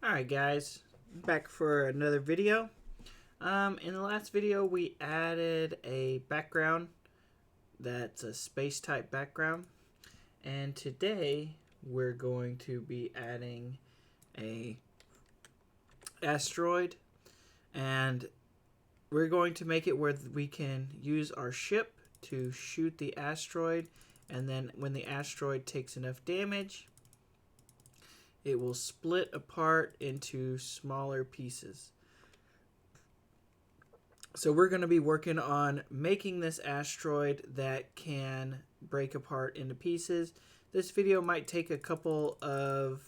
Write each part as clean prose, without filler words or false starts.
Alright guys, back for another video. In the last video we added a background that's a space type background, and today we're going to be adding a asteroid, and we're going to make it where we can use our ship to shoot the asteroid, and then when the asteroid takes enough damage, it will split apart into smaller pieces. So we're going to be working on making this asteroid that can break apart into pieces. This video might take a couple of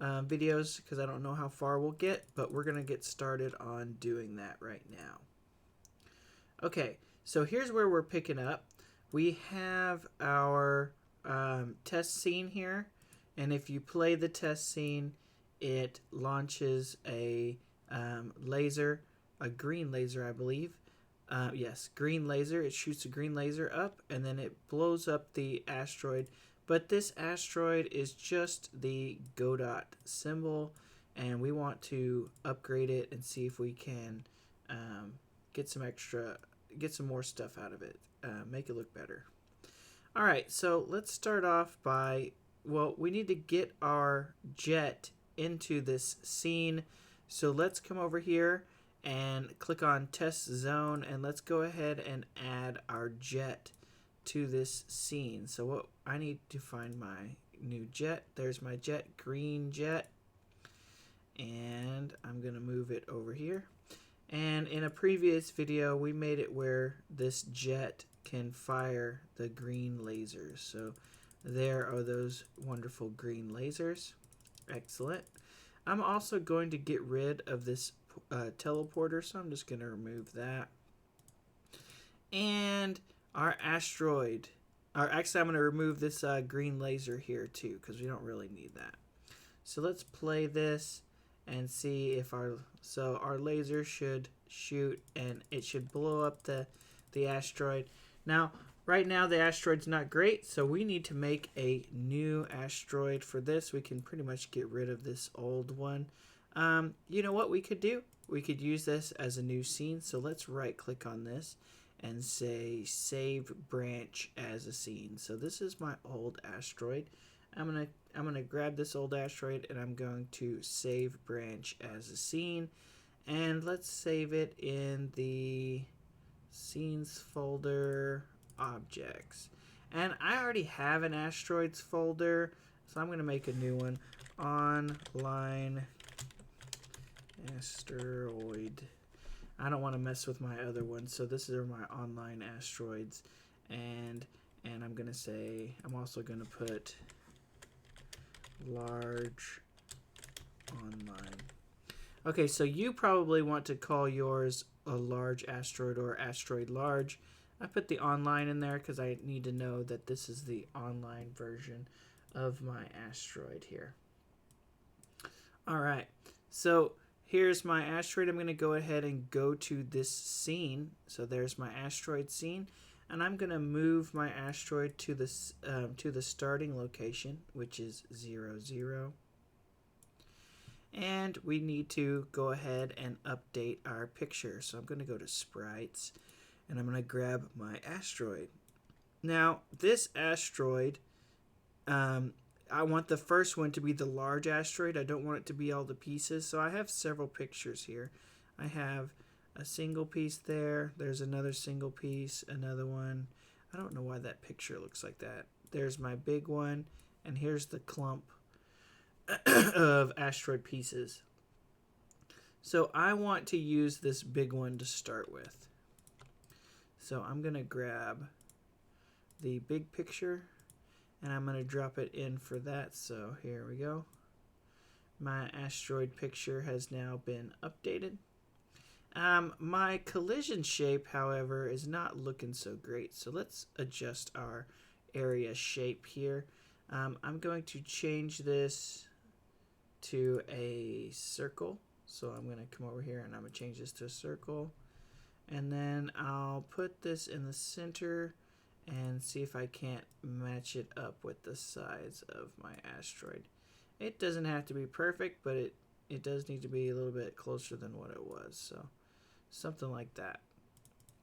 videos because I don't know how far we'll get, but we're going to get started on doing that right now. Okay, so here's where we're picking up. We have our test scene here. And if you play the test scene, it launches a laser, a green laser, I believe. Yes, green laser. It shoots a green laser up, and then it blows up the asteroid. But this asteroid is just the Godot symbol, and we want to upgrade it and see if we can get some more stuff out of it, make it look better. All right, so let's start off by... Well, we need to get our jet into this scene. So let's come over here and click on test zone, and let's go ahead and add our jet to this scene. So what I need to find my new jet. There's my jet, green jet. And I'm going to move it over here. And in a previous video, we made it where this jet can fire the green lasers. So there are those wonderful green lasers. Excellent. I'm also going to get rid of this teleporter, so I'm just going to remove that. And our asteroid. Actually, I'm going to remove this green laser here too, because we don't really need that. So let's play this and see if our laser should shoot, and it should blow up the asteroid. Now, right now the asteroid's not great, so we need to make a new asteroid. For this, we can pretty much get rid of this old one. You know what we could do? We could use this as a new scene. So let's right click on this and say save branch as a scene. So this is my old asteroid. I'm gonna grab this old asteroid and I'm going to save branch as a scene, and let's save it in the scenes folder, objects. And I already have an asteroids folder, so I'm going to make a new one. Online asteroid. I don't want to mess with my other one, so this is my online asteroids. And I'm going to say, I'm also going to put large online. Okay, so you probably want to call yours a large asteroid or asteroid large. I put the online in there because I need to know that this is the online version of my asteroid here. All right, so here's my asteroid. I'm going to go ahead and go to this scene. So there's my asteroid scene, and I'm going to move my asteroid to the starting location, which is 0, 0. And we need to go ahead and update our picture. So I'm going to go to sprites, and I'm going to grab my asteroid. Now, this asteroid, I want the first one to be the large asteroid. I don't want it to be all the pieces. So I have several pictures here. I have a single piece there. There's another single piece, another one. I don't know why that picture looks like that. There's my big one, and here's the clump of asteroid pieces. So I want to use this big one to start with. So I'm going to grab the big picture, and I'm going to drop it in for that. So here we go. My asteroid picture has now been updated. My collision shape, however, is not looking so great. So let's adjust our area shape here. I'm going to change this to a circle. So I'm going to come over here and I'm going to change this to a circle. And then I'll put this in the center and see if I can't match it up with the size of my asteroid. It doesn't have to be perfect, but it does need to be a little bit closer than what it was. So something like that.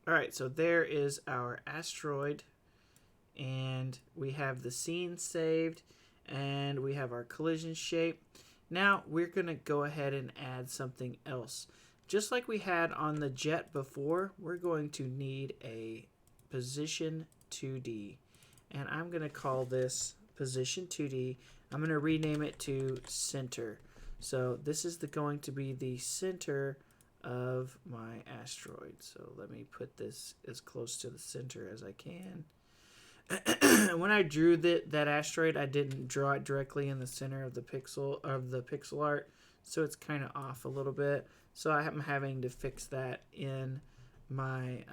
All right, so there is our asteroid, and we have the scene saved, and we have our collision shape. Now we're going to go ahead and add something else. Just like we had on the jet before, we're going to need a position 2D. And I'm going to call this position 2D. I'm going to rename it to center. So this is going to be the center of my asteroid. So let me put this as close to the center as I can. When I drew that asteroid, I didn't draw it directly in the center of the pixel art, so it's kind of off a little bit. So I'm having to fix that in my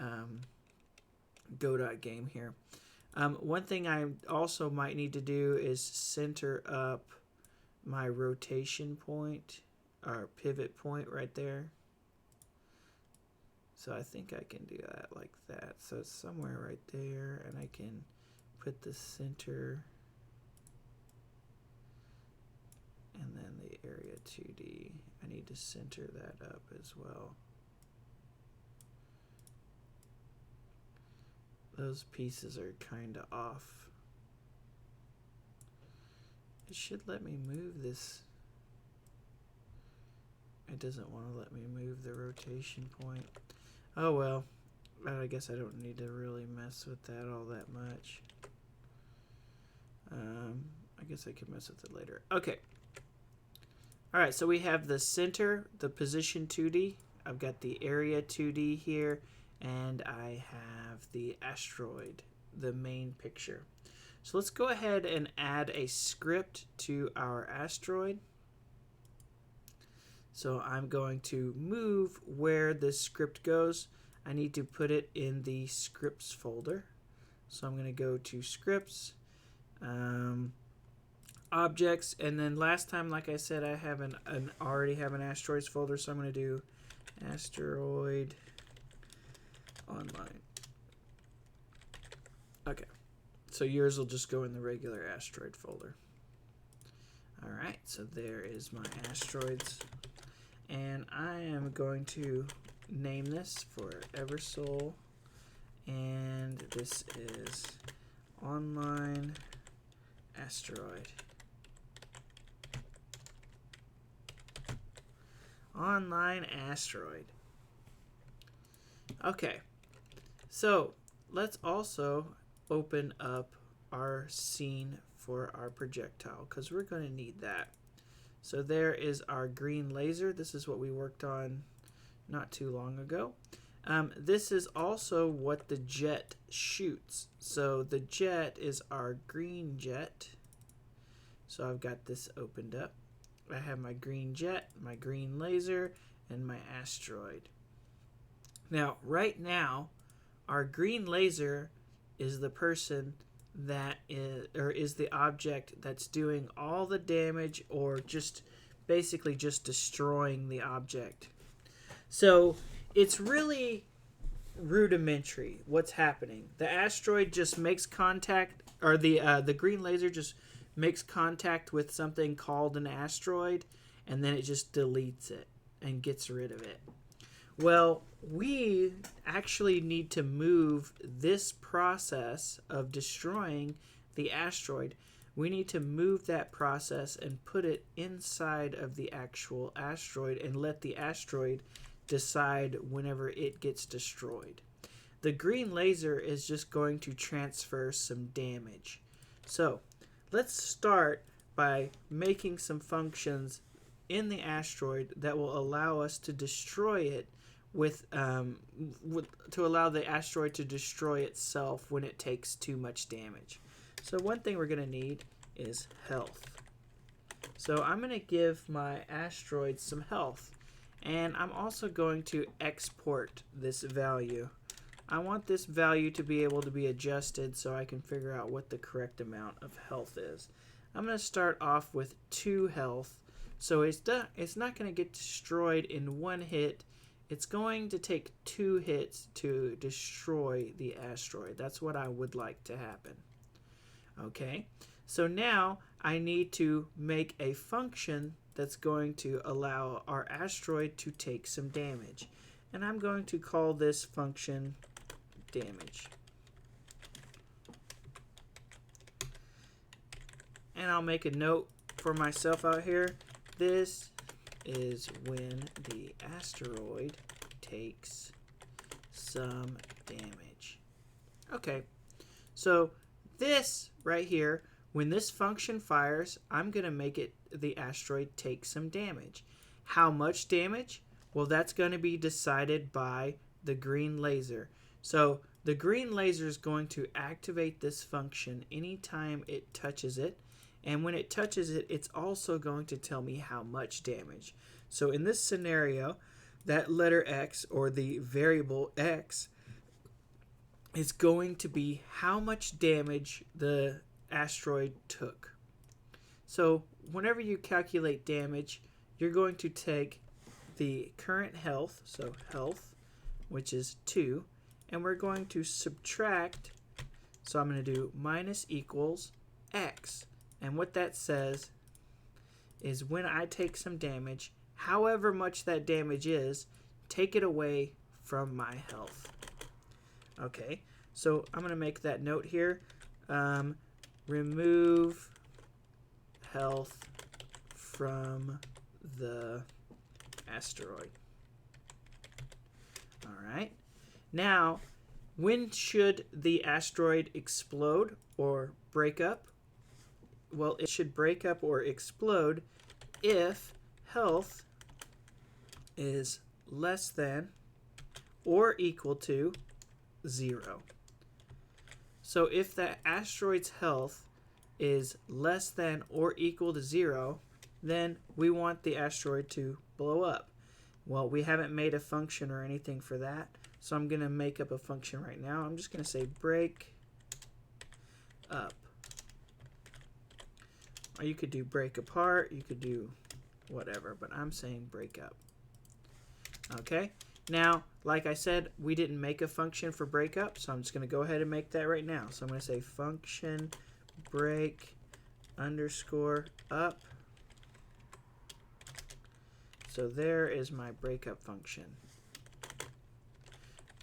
Godot game here. One thing I also might need to do is center up my rotation point or pivot point right there. So I think I can do that like that. So it's somewhere right there, and I can put the center and then the area 2D. I need to center that up as well. Those pieces are kind of off. It should let me move this. It doesn't want to let me move the rotation point. Oh well, I guess I don't need to really mess with that all that much. I guess I can mess with it later. Okay. Alright, so we have the center, the position 2D. I've got the area 2D here, and I have the asteroid, the main picture. So let's go ahead and add a script to our asteroid. So I'm going to move where this script goes. I need to put it in the scripts folder. So I'm going to go to scripts, objects, and then last time, like I said, I have already have an asteroids folder, so I'm going to do asteroid online. Okay, so yours will just go in the regular asteroid folder. Alright, so there is my asteroids, and I am going to name this for Eversole, and this is online asteroid. Online asteroid. Okay, so let's also open up our scene for our projectile, because we're going to need that. So there is our green laser. This is what we worked on not too long ago. This is also what the jet shoots. So the jet is our green jet. So I've got this opened up. I have my green jet, my green laser, and my asteroid. Now, right now, our green laser is the person that is the object that's doing all the damage, or just basically just destroying the object. So it's really rudimentary what's happening. The asteroid just makes contact, or the green laser just makes contact with something called an asteroid, and then it just deletes it and gets rid of it. Well, we actually need to move this process of destroying the asteroid. We need to move that process and put it inside of the actual asteroid and let the asteroid decide whenever it gets destroyed. The green laser is just going to transfer some damage. So let's start by making some functions in the asteroid that will allow us to destroy it to allow the asteroid to destroy itself when it takes too much damage. So one thing we're going to need is health. So I'm going to give my asteroid some health, and I'm also going to export this value. I want this value to be able to be adjusted so I can figure out what the correct amount of health is. I'm going to start off with 2 health, so it's not going to get destroyed in one hit. It's going to take 2 hits to destroy the asteroid. That's what I would like to happen. Okay, so now I need to make a function that's going to allow our asteroid to take some damage. And I'm going to call this function damage. And I'll make a note for myself out here. This is when the asteroid takes some damage. Okay, so this right here, when this function fires, I'm going to make it the asteroid take some damage. How much damage? Well, that's going to be decided by the green laser. So the green laser is going to activate this function anytime it touches it. And when it touches it, it's also going to tell me how much damage. So in this scenario, that letter X, or the variable X, is going to be how much damage the asteroid took. So whenever you calculate damage, you're going to take the current health, so health, which is 2, and we're going to subtract, so I'm going to do minus equals X. And what that says is when I take some damage, however much that damage is, take it away from my health. Okay, so I'm going to make that note here. Remove health from the asteroid. Alright, now when should the asteroid explode or break up? Well, it should break up or explode if health is less than or equal to 0. So if the asteroid's health is less than or equal to 0, then we want the asteroid to blow up. Well, we haven't made a function or anything for that, so I'm going to make up a function right now. I'm just going to say break up. Or you could do break apart, you could do whatever, but I'm saying break up. Okay, now, like I said, we didn't make a function for break up, so I'm just going to go ahead and make that right now. So I'm going to say function break underscore up. So there is my breakup function.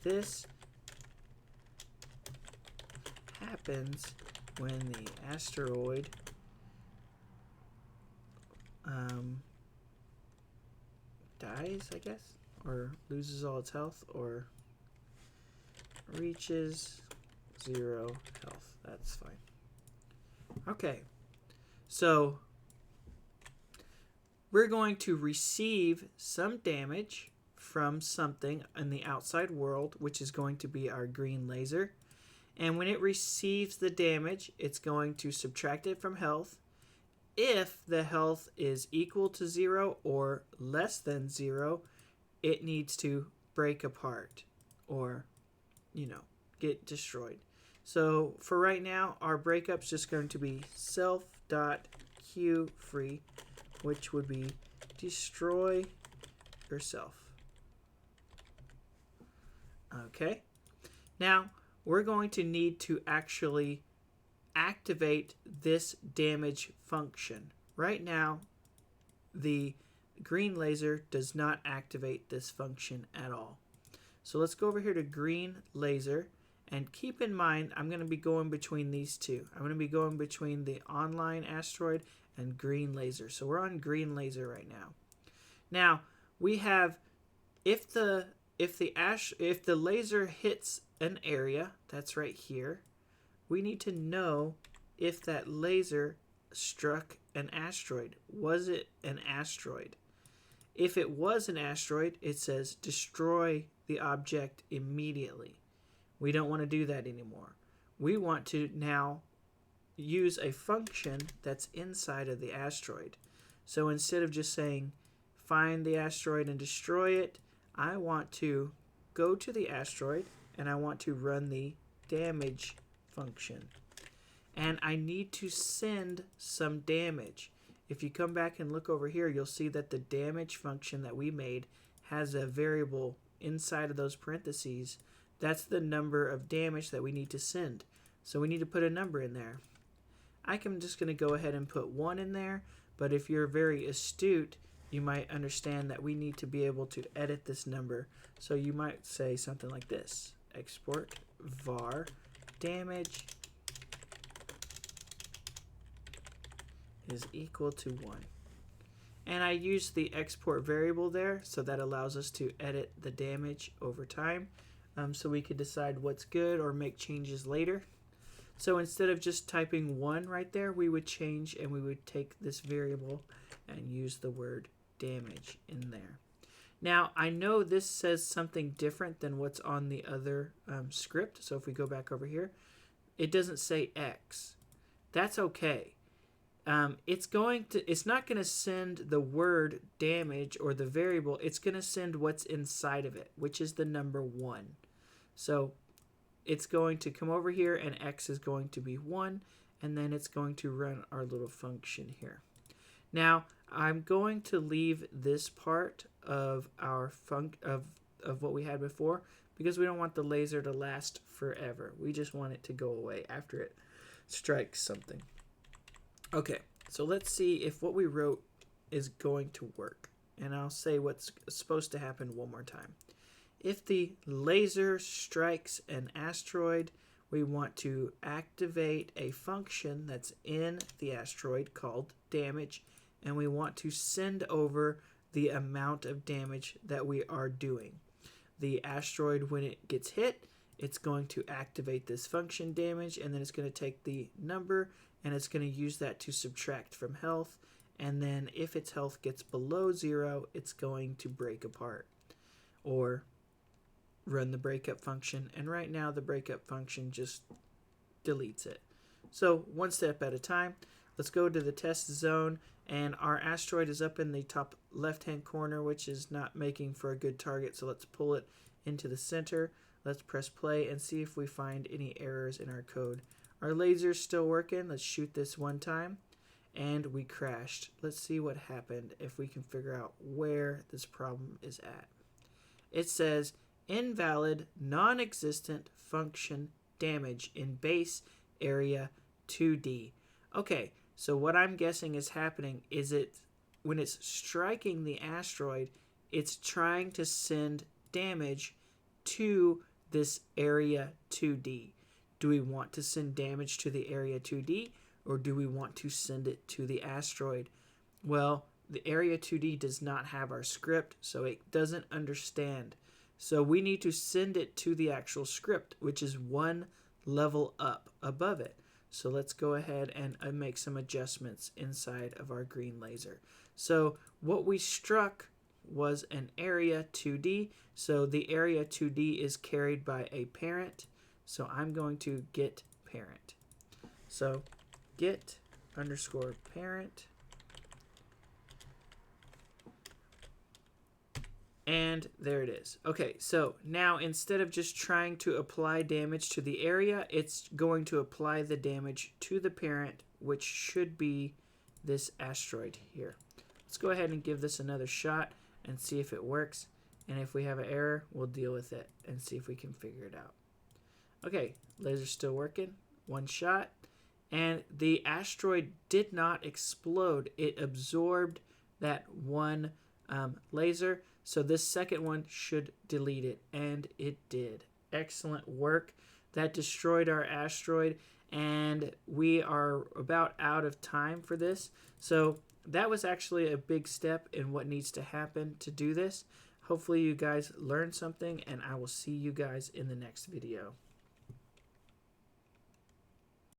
This happens when the asteroid dies, I guess, or loses all its health, or reaches 0 health. That's fine. Okay, so we're going to receive some damage from something in the outside world, which is going to be our green laser. And when it receives the damage, it's going to subtract it from health. If the health is equal to 0 or less than 0, it needs to break apart or, get destroyed. So for right now, our breakup's just going to be self.queue_free, which would be destroy yourself. Okay. Now, we're going to need to actually activate this damage function. Right now, the green laser does not activate this function at all. So let's go over here to green laser, and keep in mind I'm going to be going between these two. I'm going to be going between the online asteroid and green laser. So we're on green laser right now. Now, we have if the laser hits an area, that's right here, we need to know if that laser struck an asteroid. Was it an asteroid? If it was an asteroid, it says destroy the object immediately. We don't want to do that anymore. We want to now use a function that's inside of the asteroid. So instead of just saying find the asteroid and destroy it, I want to go to the asteroid and I want to run the damage function. And I need to send some damage. If you come back and look over here, you'll see that the damage function that we made has a variable inside of those parentheses. That's the number of damage that we need to send. So we need to put a number in there. I'm just going to go ahead and put 1 in there, But if you're very astute, you might understand that we need to be able to edit this number. So you might say something like this: export var damage is equal to 1. And I use the export variable there, so that allows us to edit the damage over time, so we could decide what's good or make changes later. So instead of just typing 1 right there, we would change and we would take this variable and use the word damage in there. Now, I know this says something different than what's on the other script. So if we go back over here, it doesn't say X. That's okay. It's not going to send the word damage or the variable. It's going to send what's inside of it, which is the number 1. So it's going to come over here, and X is going to be 1, and then it's going to run our little function here. Now, I'm going to leave this part of our of what we had before, because we don't want the laser to last forever. We just want it to go away after it strikes something. Okay, so let's see if what we wrote is going to work. And I'll say what's supposed to happen one more time. If the laser strikes an asteroid, we want to activate a function that's in the asteroid called damage, and we want to send over the amount of damage that we are doing. The asteroid, when it gets hit, it's going to activate this function damage, and then it's going to take the number and it's going to use that to subtract from health, and then if its health gets below 0, it's going to break apart or run the breakup function, and right now the breakup function just deletes it. So one step at a time, let's go to the test zone, and our asteroid is up in the top left hand corner, which is not making for a good target, so let's pull it into the center. Let's press play and see if we find any errors in our code. Our laser's still working. Let's shoot this one time, and we crashed. Let's see what happened if we can figure out where this problem is at. It says invalid, non-existent function damage in base area 2D. Okay, so what I'm guessing is happening is when it's striking the asteroid, it's trying to send damage to this area 2D. Do we want to send damage to the area 2D, or do we want to send it to the asteroid? Well, the area 2D does not have our script, so it doesn't understand. So we need to send it to the actual script, which is one level up above it. So let's go ahead and make some adjustments inside of our green laser. So what we struck was an area 2D. So the area 2D is carried by a parent. So I'm going to get parent. So get underscore parent. And there it is. Okay, so now instead of just trying to apply damage to the area, it's going to apply the damage to the parent, which should be this asteroid here. Let's go ahead and give this another shot and see if it works. And if we have an error, we'll deal with it and see if we can figure it out. Okay, laser's still working. One shot. And the asteroid did not explode. It absorbed that one laser. So this second one should delete it, and it did. Excellent work. That destroyed our asteroid, and we are about out of time for this. So that was actually a big step in what needs to happen to do this. Hopefully you guys learned something, and I will see you guys in the next video.